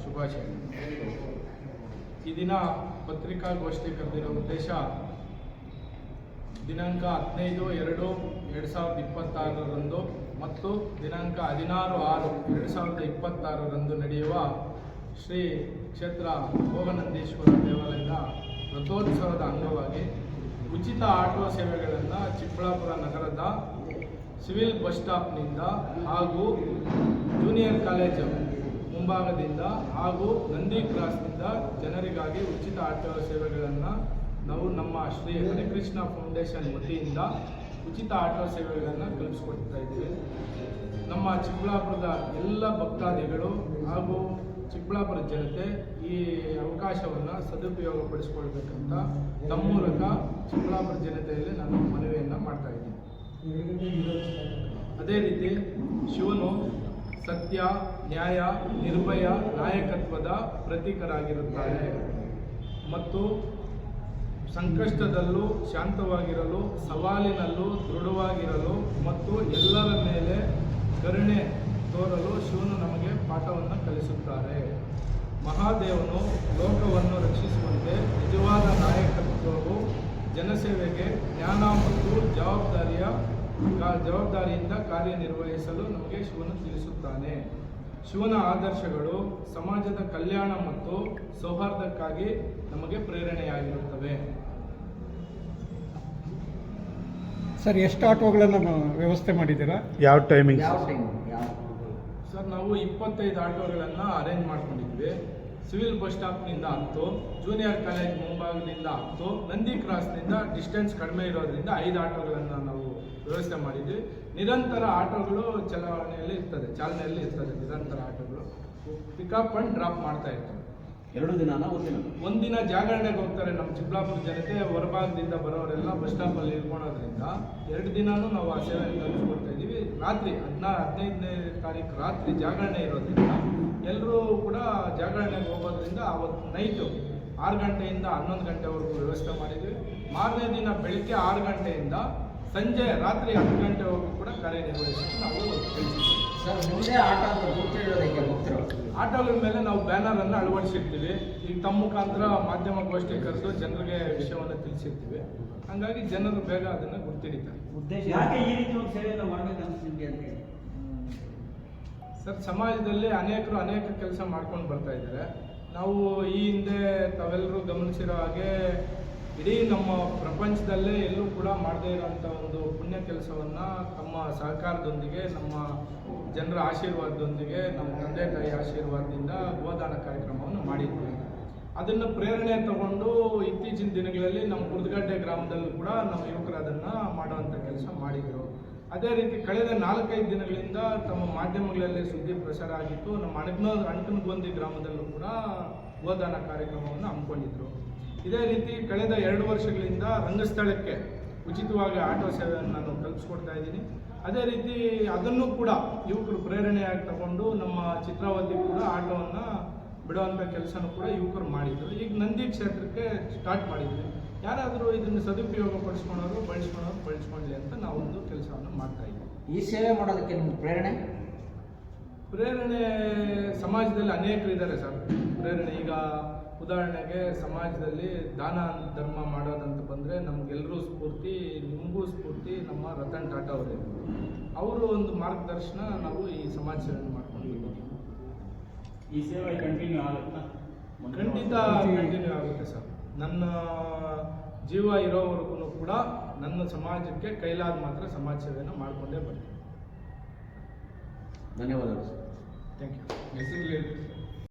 ಶುಭಾಶಯಗಳು. ಈ ದಿನ ಪತ್ರಿಕಾಗೋಷ್ಠಿ ಕರೆದಿರೋ ಉದ್ದೇಶ ದಿನಾಂಕ 15/2/2026 ಮತ್ತು ದಿನಾಂಕ 16/6/2026 ನಡೆಯುವ ಶ್ರೀ ಕ್ಷೇತ್ರ ಭೋಗನಂದೀಶ್ವರ ದೇವಾಲಯದ ರಥೋತ್ಸವದ ಅಂಗವಾಗಿ ಉಚಿತ ಆಟೋ ಸೇವೆಗಳನ್ನು ಚಿಕ್ಕಬಳ್ಳಾಪುರ ನಗರದ ಸಿವಿಲ್ ಬಸ್ ಸ್ಟಾಪ್ನಿಂದ ಹಾಗೂ ಜೂನಿಯರ್ ಕಾಲೇಜು ಮುಂಭಾಗದಿಂದ ಹಾಗೂ ನಂದಿ ಕ್ರಾಸ್ನಿಂದ ಜನರಿಗಾಗಿ ಉಚಿತ ಆಟೋ ಸೇವೆಗಳನ್ನು ನಾವು ನಮ್ಮ ಶ್ರೀ ಹರಿಕೃಷ್ಣ ಫೌಂಡೇಶನ್ ವತಿಯಿಂದ ಉಚಿತ ಆಟೋ ಸೇವೆಗಳನ್ನು ಕಲ್ಪಿಸ್ಕೊಡ್ತಾ ಇದ್ದೀವಿ. ನಮ್ಮ ಚಿಕ್ಕಬಳ್ಳಾಪುರದ ಎಲ್ಲ ಭಕ್ತಾದಿಗಳು ಹಾಗೂ ಚಿಕ್ಕಬಳ್ಳಾಪುರ ಜನತೆ ಈ ಅವಕಾಶವನ್ನು ಸದುಪಯೋಗಪಡಿಸ್ಕೊಳ್ಬೇಕಂತ ತಮ್ಮ ಮೂಲಕ ಚಿಕ್ಕಬಳ್ಳಾಪುರ ಜನತೆಯಲ್ಲಿ ನಾನು ಮನವಿಯನ್ನು ಮಾಡ್ತಾ ಇದ್ದೀನಿ. ಅದೇ ರೀತಿ ಶಿವನು ಸತ್ಯ, ನ್ಯಾಯ, ನಿರ್ಭಯ ನಾಯಕತ್ವದ ಪ್ರತೀಕರಾಗಿರುತ್ತಾರೆ ಮತ್ತು ಸಂಕಷ್ಟದಲ್ಲೂ ಶಾಂತವಾಗಿರಲು, ಸವಾಲಿನಲ್ಲೂ ದೃಢವಾಗಿರಲು ಮತ್ತು ಎಲ್ಲರ ಮೇಲೆ ಕರುಣೆ ತೋರಲು ಶಿವನು ನಮಗೆ ಪಾಠವನ್ನು ಕಲಿಸುತ್ತಾರೆ. ಮಹಾದೇವನು ಲೋಕವನ್ನು ರಕ್ಷಿಸುವಂತೆ ನಿಜವಾದ ನಾಯಕತ್ವವು ಜನಸೇವೆಗೆ ಜ್ಞಾನ ಮತ್ತು ಜವಾಬ್ದಾರಿಯಿಂದ ಕಾರ್ಯನಿರ್ವಹಿಸಲು ನಮಗೆ ಶಿವನು ತಿಳಿಸುತ್ತಾನೆ. ಶಿವನ ಆದರ್ಶಗಳು ಸಮಾಜದ ಕಲ್ಯಾಣ ಮತ್ತು ಸೌಹಾರ್ದಕ್ಕಾಗಿ ನಮಗೆ ಪ್ರೇರಣೆಯಾಗಿರುತ್ತವೆ. ಸರ್, ಎಷ್ಟು ಆಟೋಗಳನ್ನು ವ್ಯವಸ್ಥೆ ಮಾಡಿದ್ದೀರಾ? ಯಾವ ಟೈಮಿಂಗ್? ಸರ್, ನಾವು 25 ಆಟೋಗಳನ್ನು ಅರೇಂಜ್ ಮಾಡ್ಕೊಂಡಿದ್ವಿ. ಸಿವಿಲ್ ಬಸ್ ಸ್ಟಾಪ್ನಿಂದ 10, ಜೂನಿಯರ್ ಕಾಲೇಜ್ ಮುಂಭಾಗದಿಂದ 10, ನಂದಿ ಕ್ರಾಸ್ನಿಂದ ಡಿಸ್ಟೆನ್ಸ್ ಕಡಿಮೆ ಇರೋದ್ರಿಂದ 5 ಆಟೋಗಳನ್ನು ನಾವು ವ್ಯವಸ್ಥೆ ಮಾಡಿದ್ವಿ. ನಿರಂತರ ಆಟೋಗಳು ಚಾಲನೆಯಲ್ಲಿ ಇರ್ತದೆ. ನಿರಂತರ ಆಟೋಗಳು ಪಿಕಪ್ ಅಂಡ್ ಡ್ರಾಪ್ ಮಾಡ್ತಾ ಇರ್ತವೆ. 2 ದಿನನಾ? ಒಂದಿನ ಜಾಗರಣೆಗೆ ಹೋಗ್ತಾರೆ. ನಮ್ಮ ಚಿಕ್ಕಬಳ್ಳಾಪುರ ಜನತೆ ಹೊರಭಾಗದಿಂದ ಬರೋರೆಲ್ಲ ಬಸ್ ಸ್ಟಾಪಲ್ಲಿ ಇಳ್ಕೊಳೋದ್ರಿಂದ 2 ದಿನನೂ ನಾವು ಆ ಸೇವೆಯನ್ನು ಕಲ್ಪಿಸ್ಕೊಡ್ತಾ ಇದ್ದೀವಿ. ರಾತ್ರಿ 15ನೇ ತಾರೀಕು ರಾತ್ರಿ ಜಾಗರಣೆ ಇರೋದ್ರಿಂದ ಎಲ್ಲರೂ ಕೂಡ ಜಾಗರಣೆಗೆ ಹೋಗೋದ್ರಿಂದ ಅವತ್ತು ನೈಟು 6 ಗಂಟೆಯಿಂದ 11 ಗಂಟೆವರೆಗೂ ವ್ಯವಸ್ಥೆ ಮಾಡಿದ್ವಿ. ಮಾರನೇ ದಿನ ಬೆಳಗ್ಗೆ 6 ಗಂಟೆಯಿಂದ ಸಂಜೆ ರಾತ್ರಿ 10 ಗಂಟೆವರೆಗೂ ಕೂಡ ಕಾರ್ಯನಿರ್ವಹಿಸಲು ನಾವು ತಿಳಿಸಿದ್ದೀವಿ. ಸರ್, ಮುಂದೆ ಆಟೋಗಳ ಮೇಲೆ ನಾವು ಬ್ಯಾನರನ್ನು ಅಳವಡಿಸಿರ್ತೀವಿ. ಈಗ ತಮ್ಮ ಮುಖಾಂತರ ಮಾಧ್ಯಮ ಗೋಷ್ಠಿ ಕರೆದು ಜನರಿಗೆ ವಿಷಯವನ್ನು ತಿಳಿಸಿರ್ತೀವಿ. ಹಾಗಾಗಿ ಜನರು ಬೇಗ ಅದನ್ನು ಗುರ್ತಿಡಿತಾರೆ. ಯಾಕೆ ಈ ರೀತಿ ಒಂದು ಸೇವೆಯನ್ನು ಮಾಡಬೇಕಂತ ನಿಮಗೆ ಅಂತ ಹೇಳಿ? ಸರ್, ಸಮಾಜದಲ್ಲಿ ಅನೇಕ ಕೆಲಸ ಮಾಡ್ಕೊಂಡು ಬರ್ತಾ ಇದ್ದಾರೆ. ನಾವು ಈ ಹಿಂದೆ ತಾವೆಲ್ಲರೂ ಗಮನಿಸಿರೋ ಹಾಗೆ ಇಡೀ ನಮ್ಮ ಪ್ರಪಂಚದಲ್ಲೇ ಎಲ್ಲೂ ಕೂಡ ಮಾಡದೇ ಇರೋಂಥ ಒಂದು ಪುಣ್ಯ ಕೆಲಸವನ್ನು ತಮ್ಮ ಸಹಕಾರದೊಂದಿಗೆ, ನಮ್ಮ ಜನರ ಆಶೀರ್ವಾದದೊಂದಿಗೆ, ನಮ್ಮ ತಂದೆ ತಾಯಿ ಆಶೀರ್ವಾದದಿಂದ ಗೋದಾನ ಕಾರ್ಯಕ್ರಮವನ್ನು ಮಾಡಿದ್ವಿ. ಅದನ್ನು ಪ್ರೇರಣೆ ತಗೊಂಡು ಇತ್ತೀಚಿನ ದಿನಗಳಲ್ಲಿ ನಮ್ಮ ಕುರ್ದಗಡ್ಡೆ ಗ್ರಾಮದಲ್ಲೂ ಕೂಡ ನಮ್ಮ ಯುವಕರು ಅದನ್ನು ಮಾಡುವಂಥ ಕೆಲಸ ಮಾಡಿದರು. ಅದೇ ರೀತಿ ಕಳೆದ 4-5 ದಿನಗಳಿಂದ ತಮ್ಮ ಮಾಧ್ಯಮಗಳಲ್ಲಿ ಸುದ್ದಿ ಪ್ರಸಾರ ಆಗಿತ್ತು. ನಮ್ಮ ಅಣಕನಗೊಂದಿ ಗ್ರಾಮದಲ್ಲೂ ಕೂಡ ಗೋದಾನ ಕಾರ್ಯಕ್ರಮವನ್ನು ಹಮ್ಮಿಕೊಂಡಿದ್ರು. ಇದೇ ರೀತಿ ಕಳೆದ 2 ವರ್ಷಗಳಿಂದ ರಂಗಸ್ಥಳಕ್ಕೆ ಉಚಿತವಾಗಿ ಆಟೋ ಸೇವೆಯನ್ನು ನಾನು ಕಲ್ಪಿಸ್ಕೊಡ್ತಾ ಇದ್ದೀನಿ. ಅದೇ ರೀತಿ ಅದನ್ನು ಕೂಡ ಯುವಕರು ಪ್ರೇರಣೆಯಾಗಿ ತಗೊಂಡು ನಮ್ಮ ಚಿತ್ರಾವತಿ ಕೂಡ ಆಟೋವನ್ನು ಬಿಡುವಂಥ ಕೆಲಸನೂ ಕೂಡ ಯುವಕರು ಮಾಡಿದರು. ಈಗ ನಂದಿ ಕ್ಷೇತ್ರಕ್ಕೆ ಸ್ಟಾರ್ಟ್ ಮಾಡಿದ್ವಿ. ಯಾರಾದರೂ ಇದನ್ನು ಸದುಪಯೋಗ ಬಳಸ್ಕೊಳ್ಳಿ ಅಂತ ನಾವೊಂದು ಕೆಲಸವನ್ನು ಮಾಡ್ತಾ ಇದ್ದೀವಿ. ಈ ಸೇವೆ ಮಾಡೋದಕ್ಕೆ ನಿಮ್ಗೆ ಪ್ರೇರಣೆ ಸಮಾಜದಲ್ಲಿ ಅನೇಕರಿದ್ದಾರೆ ಸರ್. ಪ್ರೇರಣೆ ಈಗ ಉದಾಹರಣೆಗೆ ಸಮಾಜದಲ್ಲಿ ದಾನ ಧರ್ಮ ಮಾಡೋದಂತ ಬಂದರೆ ನಮಗೆಲ್ಲರೂ ಸ್ಫೂರ್ತಿ, ನಿಮಗೂ ಸ್ಫೂರ್ತಿ ನಮ್ಮ ರತನ್ ಟಾಟಾ ಅವರೇ. ಅವರು ಒಂದು ಮಾರ್ಗದರ್ಶನ ನಾವು ಈ ಸಮಾಜ ಸೇವೆಯನ್ನು ಮಾಡ್ಕೊಂಡಿದ್ದೀವಿ. ಈ ಸೇವೆ ಕಂಟಿನ್ಯೂ ಆಗುತ್ತಾ? ಖಂಡಿತ ಕಂಟಿನ್ಯೂ ಆಗುತ್ತೆ ಸರ್. ನನ್ನ ಜೀವ ಇರೋವರೆಗೂ ಕೂಡ ನನ್ನ ಸಮಾಜಕ್ಕೆ ಕೈಲಾದ ಮಾತ್ರ ಸಮಾಜ ಸೇವೆಯನ್ನು ಮಾಡಿಕೊಂಡೇ ಬರ್ತೀನಿ. ಧನ್ಯವಾದಗಳು ಸರ್. Thank you.